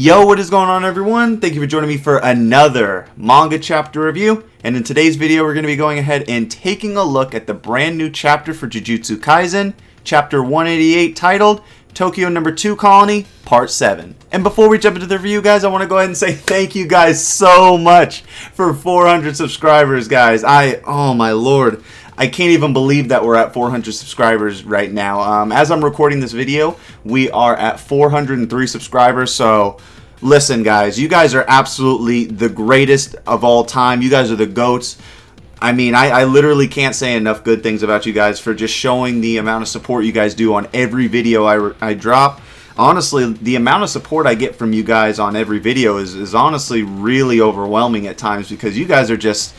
Yo, what is going on, everyone? Thank you for joining me for another manga chapter review. And in today's video, we're going to be going ahead and taking a look at the brand new chapter for Jujutsu Kaisen, chapter 188, titled Tokyo Number 2 Colony, Part 7. And before we jump into the review, guys, I want to go ahead and say thank you guys so much for 400 subscribers, guys. Oh my lord. I can't even believe that we're at 400 subscribers right now. As I'm recording this video, we are at 403 subscribers. So, listen, guys, you guys are absolutely the greatest of all time. You guys are the GOATs. I mean, I literally can't say enough good things about you guys for just showing the amount of support you guys do on every video I drop. Honestly, the amount of support I get from you guys on every video is honestly really overwhelming at times, because you guys are just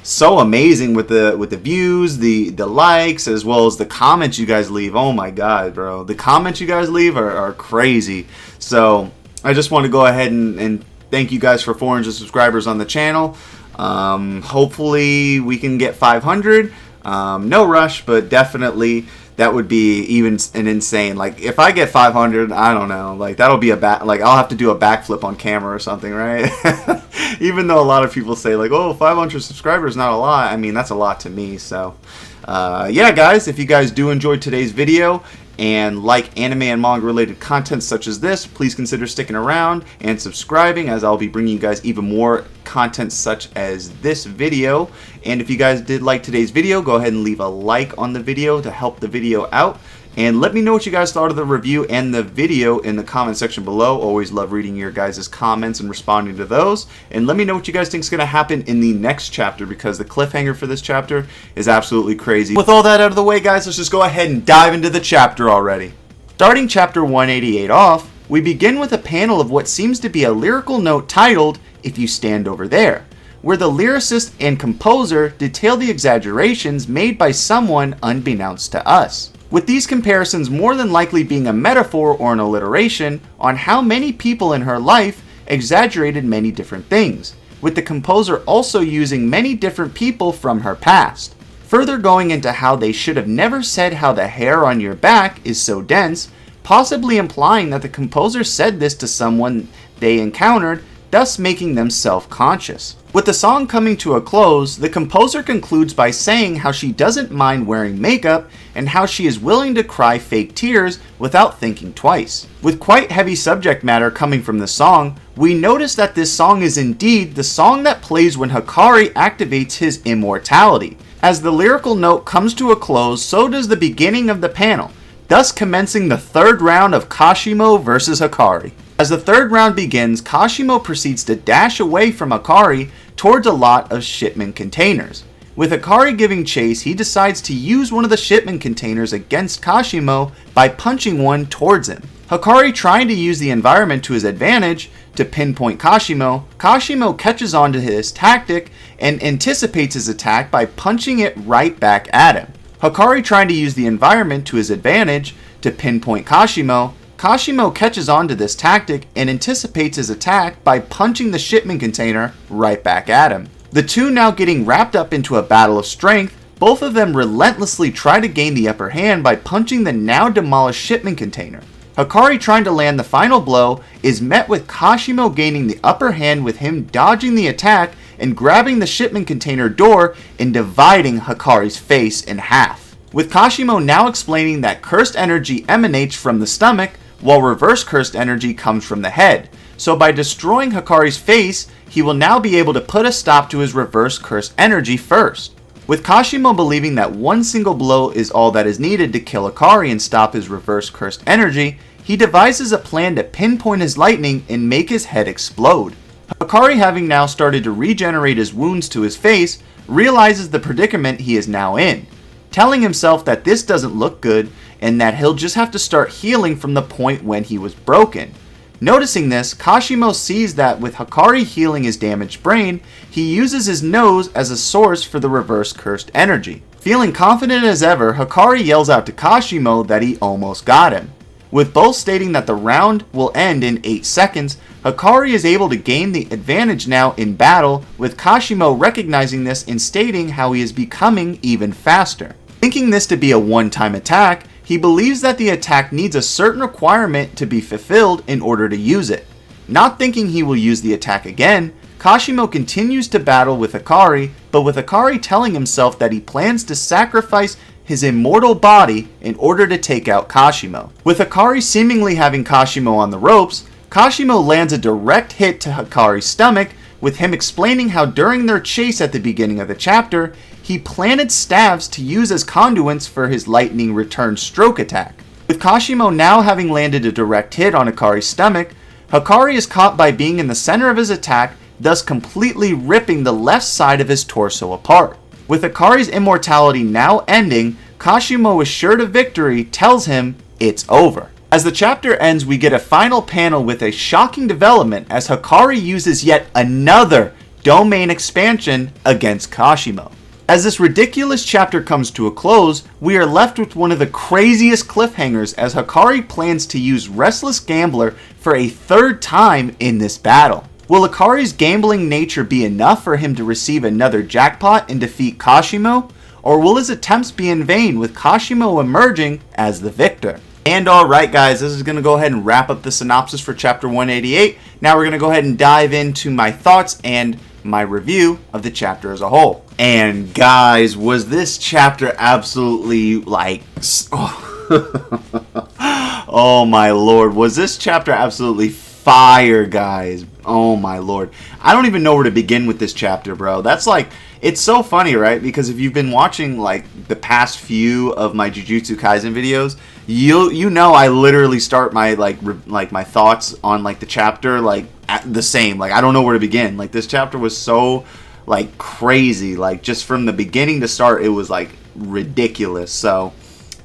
so amazing with the views, the likes, as well as the comments you guys leave. Oh my god, bro. The comments you guys leave are crazy. So I just want to go ahead and thank you guys for 400 subscribers on the channel. Hopefully we can get 500. No rush, but definitely that would be even an insane. Like, if I get 500, I don't know. Like, that'll be like, I'll have to do a backflip on camera or something, right? Even though a lot of people say, like, oh, 500 subscribers not a lot. I mean, that's a lot to me. So, yeah, guys, if you guys do enjoy today's video and like anime and manga related content such as this, please consider sticking around and subscribing, as I'll be bringing you guys even more content such as this video. And if you guys did like today's video, go ahead and leave a like on the video to help the video out. And let me know what you guys thought of the review and the video in the comment section below. Always love reading your guys' comments and responding to those. And let me know what you guys think is going to happen in the next chapter, because the cliffhanger for this chapter is absolutely crazy. With all that out of the way, guys, let's just go ahead and dive into the chapter already. Starting chapter 188 off, we begin with a panel of what seems to be a lyrical note titled, "If You Stand Over There," where the lyricist and composer detail the exaggerations made by someone unbeknownst to us, with these comparisons more than likely being a metaphor or an alliteration on how many people in her life exaggerated many different things, with the composer also using many different people from her past, further going into how they should have never said how the hair on your back is so dense, possibly implying that the composer said this to someone they encountered, thus making them self-conscious. With the song coming to a close, the composer concludes by saying how she doesn't mind wearing makeup and how she is willing to cry fake tears without thinking twice. With quite heavy subject matter coming from the song, we notice that this song is indeed the song that plays when HAKARI activates his immortality. As the lyrical note comes to a close, so does the beginning of the panel, thus commencing the third round of KASHIMO versus HAKARI. As the third round begins, KASHIMO proceeds to dash away from HAKARI towards a lot of shipment containers. With HAKARI giving chase, he decides to use one of the shipment containers against KASHIMO by punching one towards him. HAKARI trying to use the environment to his advantage to pinpoint KASHIMO, KASHIMO catches on to his tactic and anticipates his attack by punching it right back at him. HAKARI trying to use the environment to his advantage to pinpoint KASHIMO, KASHIMO catches on to this tactic and anticipates his attack by punching the shipment container right back at him. The two now getting wrapped up into a battle of strength, both of them relentlessly try to gain the upper hand by punching the now demolished shipment container. HAKARI trying to land the final blow is met with KASHIMO gaining the upper hand, with him dodging the attack and grabbing the shipment container door and dividing HAKARI's face in half, with KASHIMO now explaining that cursed energy emanates from the stomach, while reverse cursed energy comes from the head. So by destroying HAKARI's face, he will now be able to put a stop to his reverse cursed energy first. With KASHIMO believing that one single blow is all that is needed to kill HAKARI and stop his reverse cursed energy, he devises a plan to pinpoint his lightning and make his head explode. HAKARI, having now started to regenerate his wounds to his face, realizes the predicament he is now in, telling himself that this doesn't look good and that he'll just have to start healing from the point when he was broken. Noticing this, KASHIMO sees that with HAKARI healing his damaged brain, he uses his nose as a source for the reverse cursed energy. Feeling confident as ever, HAKARI yells out to KASHIMO that he almost got him. With both stating that the round will end in 8 seconds, HAKARI is able to gain the advantage now in battle, with KASHIMO recognizing this and stating how he is becoming even faster. Thinking this to be a one-time attack, he believes that the attack needs a certain requirement to be fulfilled in order to use it. Not thinking he will use the attack again, Kashimo continues to battle with Hakari, but with Hakari telling himself that he plans to sacrifice his immortal body in order to take out Kashimo. With Hakari seemingly having Kashimo on the ropes, Kashimo lands a direct hit to Hakari's stomach, with him explaining how during their chase at the beginning of the chapter, he planted staves to use as conduits for his lightning return stroke attack. With Kashimo now having landed a direct hit on Hakari's stomach, Hakari is caught by being in the center of his attack, thus completely ripping the left side of his torso apart. With Hakari's immortality now ending, Kashimo, assured of victory, tells him it's over. As the chapter ends, we get a final panel with a shocking development as Hakari uses yet another domain expansion against Kashimo. As this ridiculous chapter comes to a close, we are left with one of the craziest cliffhangers as Hakari plans to use Restless Gambler for a third time in this battle. Will Hakari's gambling nature be enough for him to receive another jackpot and defeat Kashimo? Or will his attempts be in vain with Kashimo emerging as the victor? And alright guys, this is going to go ahead and wrap up the synopsis for chapter 188. Now we're going to go ahead and dive into my thoughts and my review of the chapter as a whole. And guys, was this chapter absolutely like... oh my lord, was this chapter absolutely fire, guys. Oh my lord. I don't even know where to begin with this chapter, bro. That's like... It's so funny, right? Because if you've been watching like the past few of my Jujutsu Kaisen videos, you know I literally start my my thoughts on like the chapter like at the same. Like I don't know where to begin. Like this chapter was so like crazy. Like just from the beginning to start, it was like ridiculous. So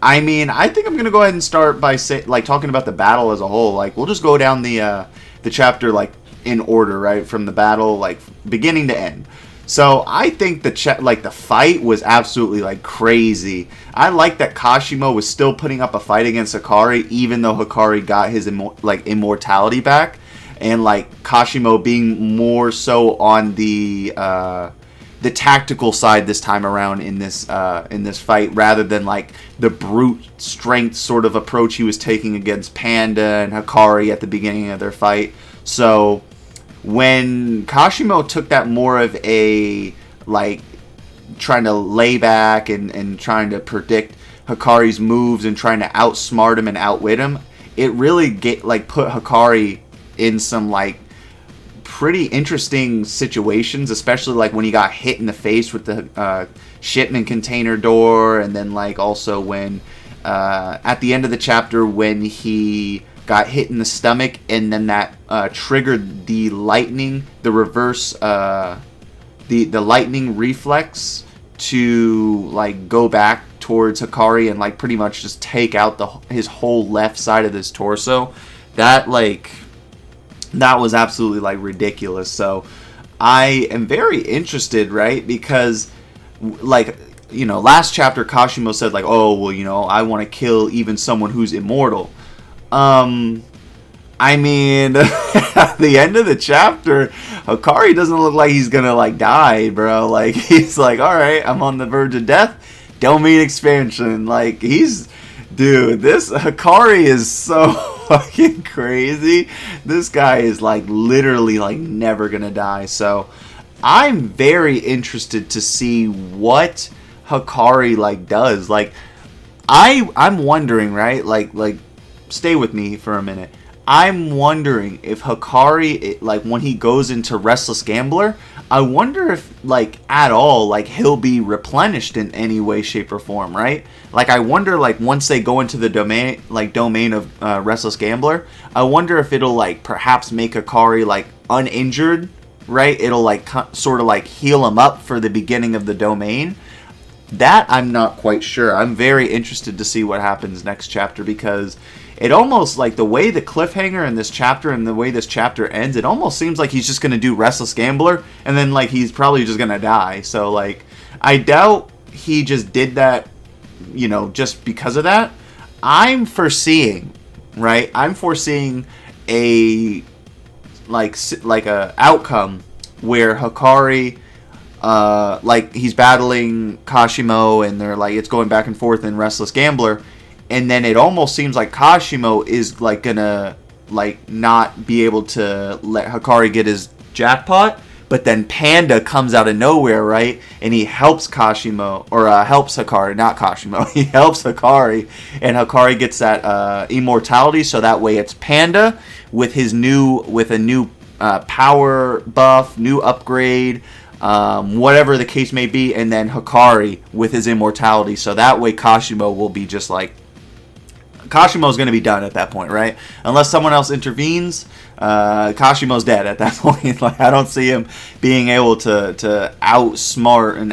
I mean, I think I'm gonna go ahead and start by talking about the battle as a whole. Like we'll just go down the chapter like in order, right, from the battle like beginning to end. So I think the fight was absolutely like crazy. I like that Kashimo was still putting up a fight against Hakari, even though Hakari got his immortality back, and like Kashimo being more so on the tactical side this time around in this fight, rather than like the brute strength sort of approach he was taking against Panda and Hakari at the beginning of their fight. So when Kashimo took that more of a like trying to lay back and trying to predict Hakari's moves and trying to outsmart him and outwit him, it really put Hakari in some like pretty interesting situations, especially like when he got hit in the face with the shipment container door, and then like also when at the end of the chapter when he got hit in the stomach, and then that triggered the lightning, the reverse, the lightning reflex to like go back towards Hakari and like pretty much just take out his whole left side of his torso. That was absolutely like ridiculous. So I am very interested, right? Because like, you know, last chapter Kashimo said like, oh well, you know, I want to kill even someone who's immortal. I mean, at the end of the chapter, Hakari doesn't look like he's gonna like die, bro. Like he's like, all right, I'm on the verge of death. Domain expansion. Like this Hakari is so fucking crazy. This guy is like literally like never gonna die. So I'm very interested to see what Hakari like does. Like I'm wondering, right? Like stay with me for a minute. I'm wondering if Hakari, like when he goes into Restless Gambler, I wonder if like at all like he'll be replenished in any way, shape, or form, right? Like I wonder like once they go into the domain of Restless Gambler, I wonder if it'll like perhaps make Hakari like uninjured, right? It'll like sort of like heal him up for the beginning of the domain. That I'm not quite sure. I'm very interested to see what happens next chapter, because it almost like the way the cliffhanger in this chapter and the way this chapter ends, it almost seems like he's just going to do Restless Gambler and then like he's probably just going to die. So like I doubt he just did that, you know, just because of that. I'm foreseeing a like a outcome where Hakari like he's battling Kashimo and they're like it's going back and forth in Restless Gambler, and then it almost seems like Kashimo is like gonna like not be able to let Hakari get his jackpot. But then Panda comes out of nowhere, right? And he helps Kashimo, or helps Hakari, not Kashimo. He helps Hakari, and Hakari gets that immortality. So that way, it's Panda with a new power buff, new upgrade, whatever the case may be, and then Hakari with his immortality. So that way, Kashimo will be just like Kashimo's going to be done at that point, right? Unless someone else intervenes, Kashimo's dead at that point. Like, I don't see him being able to outsmart and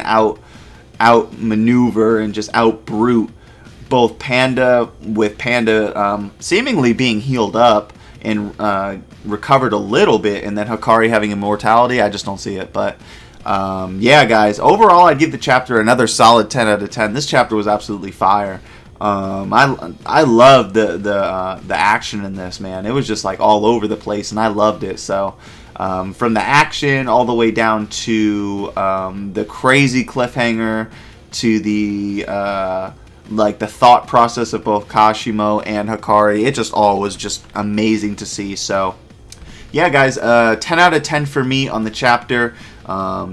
outmaneuver and just outbrute both Panda, with Panda seemingly being healed up and recovered a little bit, and then Hakari having immortality. I just don't see it. But yeah, guys, overall, I'd give the chapter another solid 10 out of 10. This chapter was absolutely fire. I loved the action in this, man. It was just like all over the place, and I loved it. So from the action all the way down to the crazy cliffhanger, to the like the thought process of both Kashimo and Hakari, it just all was just amazing to see. So yeah, guys, 10 out of 10 for me on the chapter.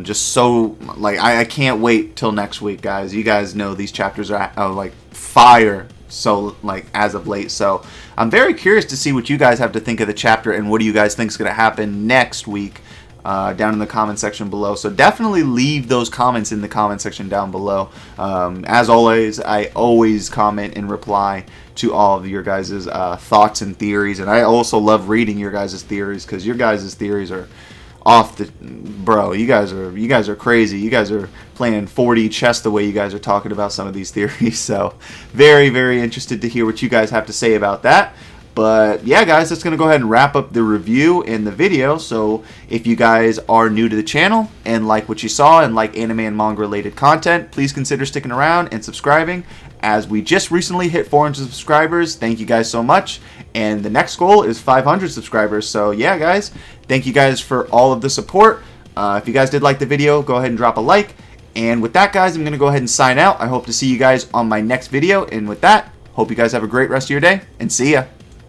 Just so, like, I can't wait till next week, guys. You guys know these chapters are like fire, so like as of late. So I'm very curious to see what you guys have to think of the chapter, and what do you guys think is going to happen next week down in the comment section below. So definitely leave those comments in the comment section down below. As always, I always comment and reply to all of your guys' thoughts and theories, and I also love reading your guys' theories, because your guys' theories are off the you guys are crazy. You guys are playing 4D chess the way you guys are talking about some of these theories. So very, very interested to hear what you guys have to say about that. But yeah, guys, that's gonna go ahead and wrap up the review and the video. So if you guys are new to the channel and like what you saw and like anime and manga related content, please consider sticking around and subscribing, as we just recently hit 400 subscribers. Thank you guys so much. And the next goal is 500 subscribers. So yeah, guys, thank you guys for all of the support. If you guys did like the video, go ahead and drop a like. And with that, guys, I'm going to go ahead and sign out. I hope to see you guys on my next video. And with that, hope you guys have a great rest of your day, and see ya.